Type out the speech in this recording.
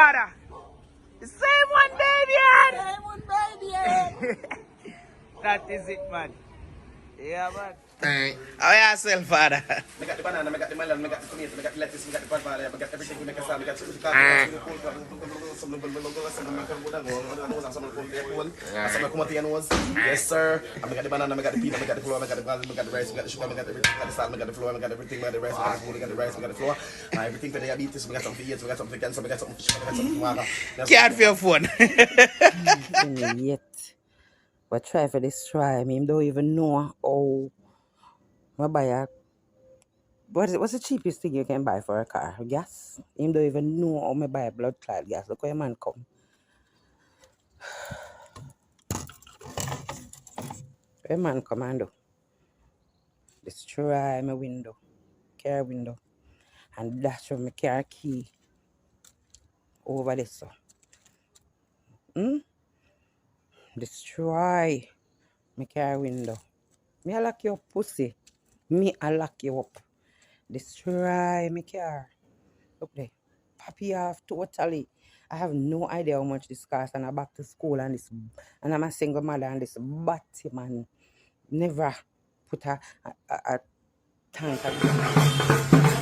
father. The same one, Davian. Same one, baby. That is it, man. Yeah, man. Alright. How are yourself, father? I got the banana, I got the melon, I got the tomato, I got the lettuce, I got the paprika, I got everything we make a salad, I got some yes, sir. I got the banana, I got the peanut, I got the flour, I got the garlic, I got the rice, I got the sugar, I got the salad, I got the flour, I got everything, I got the rice, I got the food, I got the rice, I got the flour. Everything for diabetes, we got something for AIDS, we got something for cancer, we got something for sugar, we got something for water. Can't feel phone. Yet. But try for this try. Me don't even know how I buy a what's the cheapest thing you can buy for a car? Gas. Him don't even know how I buy a blood clot gas. Look where man come. Where man come and do? Destroy my window. Car window. And dash from my car key over this. Destroy my car window. Me I lock you up, pussy. Me I lock you up. Destroy my car. Look there. Poppy off totally. I have no idea how much this costs, and I'm back to school and I'm a single mother, and this batty man never put a tank of